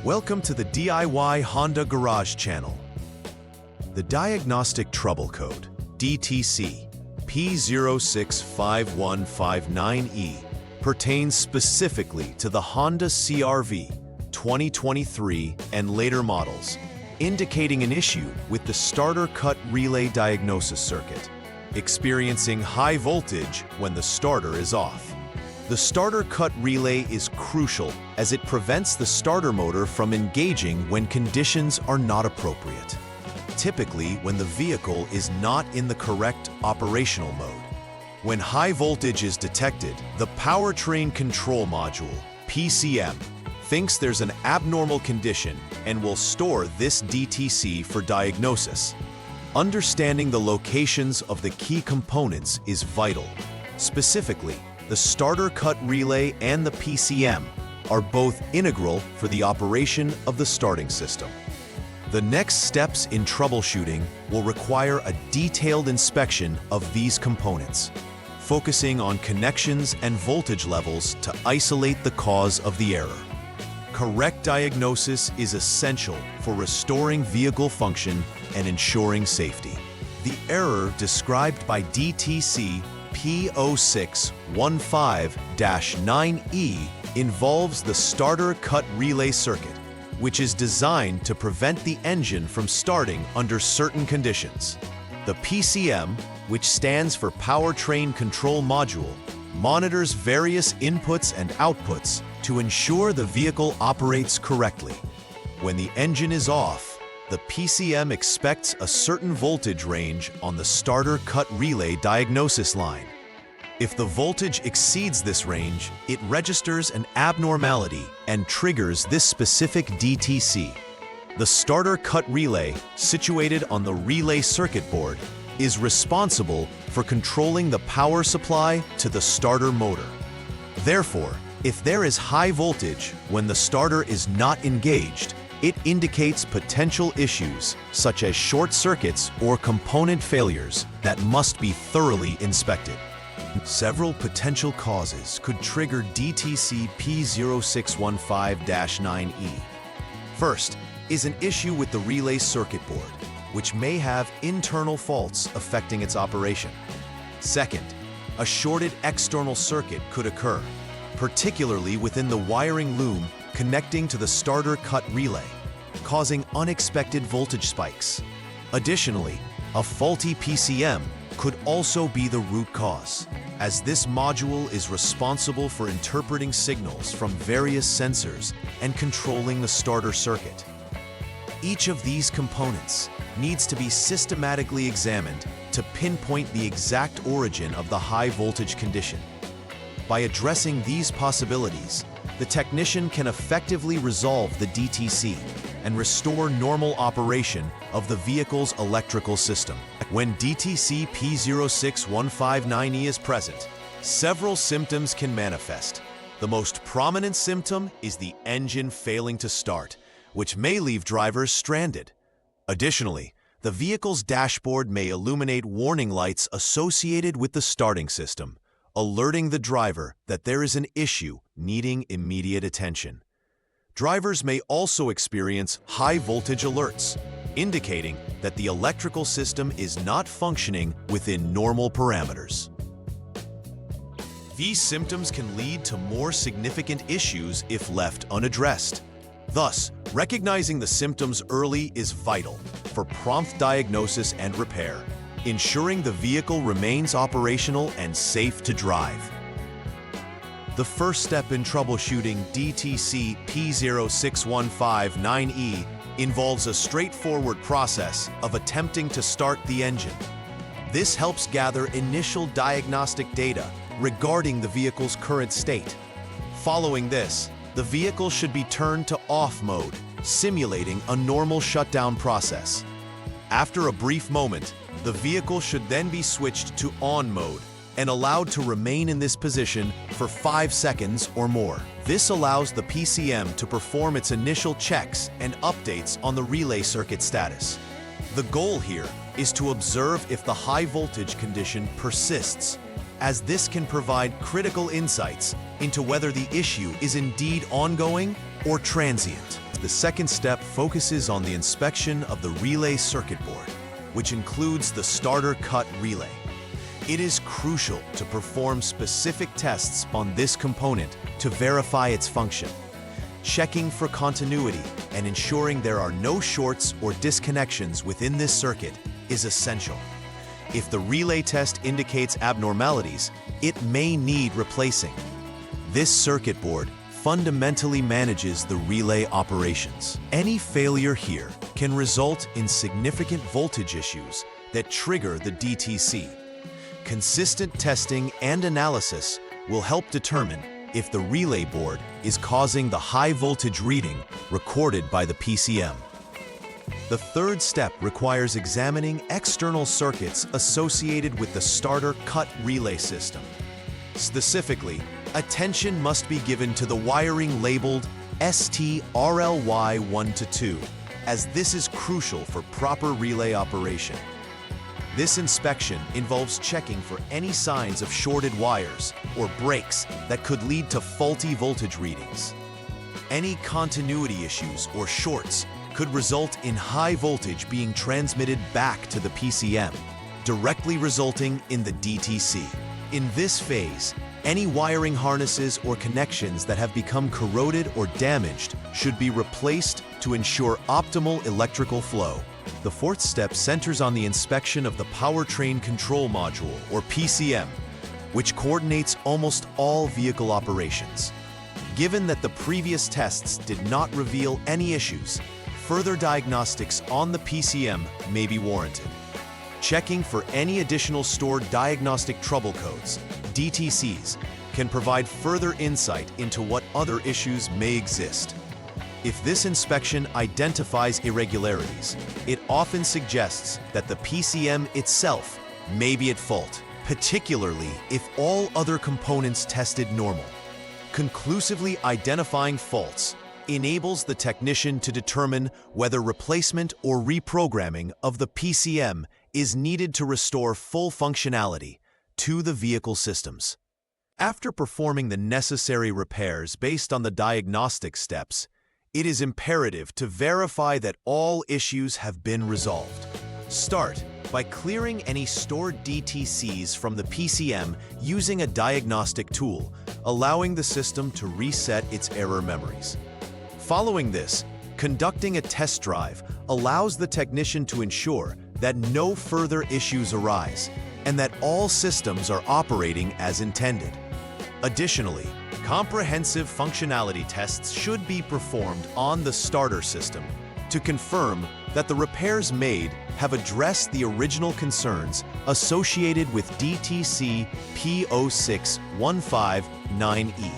Welcome to the DIY Honda Garage channel. The Diagnostic Trouble Code, DTC P0615-9E, pertains specifically to the Honda CR-V 2023 and later models, indicating an issue with the starter cut relay diagnosis circuit, experiencing high voltage when the starter is off. The starter cut relay is crucial as it prevents the starter motor from engaging when conditions are not appropriate, typically when the vehicle is not in the correct operational mode. When high voltage is detected, the Powertrain Control Module, PCM, thinks there's an abnormal condition and will store this DTC for diagnosis. Understanding the locations of the key components is vital. Specifically, the starter cut relay and the PCM are both integral for the operation of the starting system. The next steps in troubleshooting will require a detailed inspection of these components, focusing on connections and voltage levels to isolate the cause of the error. Correct diagnosis is essential for restoring vehicle function and ensuring safety. The error described by DTC P0615-9E involves the starter cut relay circuit, which is designed to prevent the engine from starting under certain conditions. The PCM, which stands for Powertrain Control Module, monitors various inputs and outputs to ensure the vehicle operates correctly. When the engine is off, the PCM expects a certain voltage range on the starter cut relay diagnosis line. If the voltage exceeds this range, it registers an abnormality and triggers this specific DTC. The starter cut relay, situated on the relay circuit board, is responsible for controlling the power supply to the starter motor. Therefore, if there is high voltage when the starter is not engaged, it indicates potential issues such as short circuits or component failures that must be thoroughly inspected. Several potential causes could trigger DTC P0615-9E. First is an issue with the relay circuit board, which may have internal faults affecting its operation. Second, a shorted external circuit could occur, particularly within the wiring loom connecting to the starter cut relay, causing unexpected voltage spikes. Additionally, a faulty PCM could also be the root cause, as this module is responsible for interpreting signals from various sensors and controlling the starter circuit. Each of these components needs to be systematically examined to pinpoint the exact origin of the high voltage condition. By addressing these possibilities, the technician can effectively resolve the DTC and restore normal operation of the vehicle's electrical system. When DTC P0615-9E is present, several symptoms can manifest. The most prominent symptom is the engine failing to start, which may leave drivers stranded. Additionally, the vehicle's dashboard may illuminate warning lights associated with the starting system, alerting the driver that there is an issue needing immediate attention. Drivers may also experience high voltage alerts, indicating that the electrical system is not functioning within normal parameters. These symptoms can lead to more significant issues if left unaddressed. Thus, recognizing the symptoms early is vital for prompt diagnosis and repair, ensuring the vehicle remains operational and safe to drive. The first step in troubleshooting DTC P0615-9E involves a straightforward process of attempting to start the engine. This helps gather initial diagnostic data regarding the vehicle's current state. Following this, the vehicle should be turned to off mode, simulating a normal shutdown process. After a brief moment, the vehicle should then be switched to on mode and allowed to remain in this position for 5 seconds or more. This allows the PCM to perform its initial checks and updates on the relay circuit status. The goal here is to observe if the high voltage condition persists, as this can provide critical insights into whether the issue is indeed ongoing or transient. The second step focuses on the inspection of the relay circuit board, which includes the starter cut relay. It is crucial to perform specific tests on this component to verify its function. Checking for continuity and ensuring there are no shorts or disconnections within this circuit is essential. If the relay test indicates abnormalities, it may need replacing. This circuit board fundamentally manages the relay operations. Any failure here can result in significant voltage issues that trigger the DTC. Consistent testing and analysis will help determine if the relay board is causing the high voltage reading recorded by the PCM. The third step requires examining external circuits associated with the starter cut relay system. Specifically, attention must be given to the wiring labeled ST-RLY1-2, as this is crucial for proper relay operation. This inspection involves checking for any signs of shorted wires or breaks that could lead to faulty voltage readings. Any continuity issues or shorts could result in high voltage being transmitted back to the PCM, directly resulting in the DTC. In this phase, any wiring harnesses or connections that have become corroded or damaged should be replaced to ensure optimal electrical flow. The fourth step centers on the inspection of the powertrain control module, or PCM, which coordinates almost all vehicle operations. Given that the previous tests did not reveal any issues, further diagnostics on the PCM may be warranted. Checking for any additional stored diagnostic trouble codes, DTCs, can provide further insight into what other issues may exist. If this inspection identifies irregularities, it often suggests that the PCM itself may be at fault, particularly if all other components tested normal. Conclusively identifying faults enables the technician to determine whether replacement or reprogramming of the PCM is needed to restore full functionality to the vehicle systems. After performing the necessary repairs based on the diagnostic steps, it is imperative to verify that all issues have been resolved. Start by clearing any stored DTCs from the PCM using a diagnostic tool, allowing the system to reset its error memories. Following this, conducting a test drive allows the technician to ensure that no further issues arise and that all systems are operating as intended. Additionally, comprehensive functionality tests should be performed on the starter system to confirm that the repairs made have addressed the original concerns associated with DTC P0615-9E.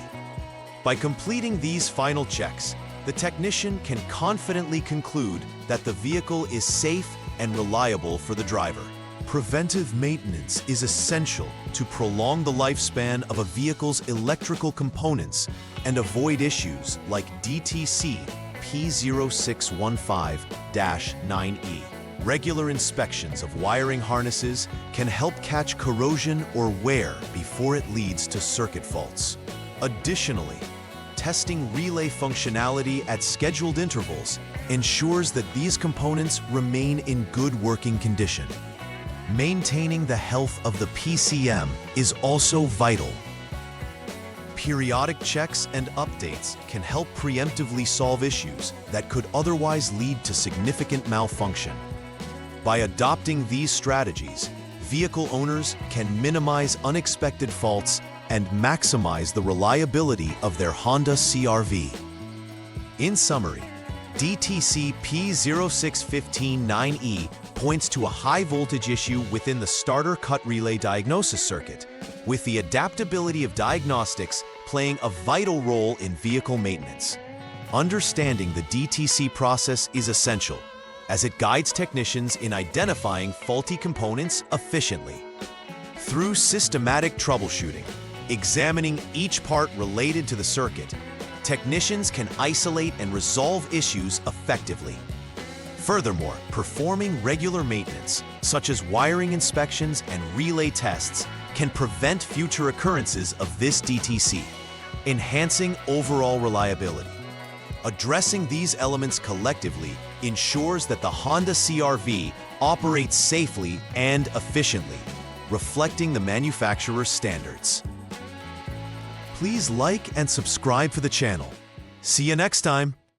By completing these final checks, the technician can confidently conclude that the vehicle is safe and reliable for the driver. Preventive maintenance is essential to prolong the lifespan of a vehicle's electrical components and avoid issues like DTC P0615-9E. Regular inspections of wiring harnesses can help catch corrosion or wear before it leads to circuit faults. Additionally, testing relay functionality at scheduled intervals ensures that these components remain in good working condition. Maintaining the health of the PCM is also vital. Periodic checks and updates can help preemptively solve issues that could otherwise lead to significant malfunction. By adopting these strategies, vehicle owners can minimize unexpected faults and maximize the reliability of their Honda CR-V. In summary, DTC P0615-9E points to a high voltage issue within the starter cut relay diagnosis circuit, with the adaptability of diagnostics playing a vital role in vehicle maintenance. Understanding the DTC process is essential, as it guides technicians in identifying faulty components efficiently. Through systematic troubleshooting, examining each part related to the circuit, technicians can isolate and resolve issues effectively. Furthermore, performing regular maintenance, such as wiring inspections and relay tests, can prevent future occurrences of this DTC, enhancing overall reliability. Addressing these elements collectively ensures that the Honda CR-V operates safely and efficiently, reflecting the manufacturer's standards. Please like and subscribe for the channel. See you next time.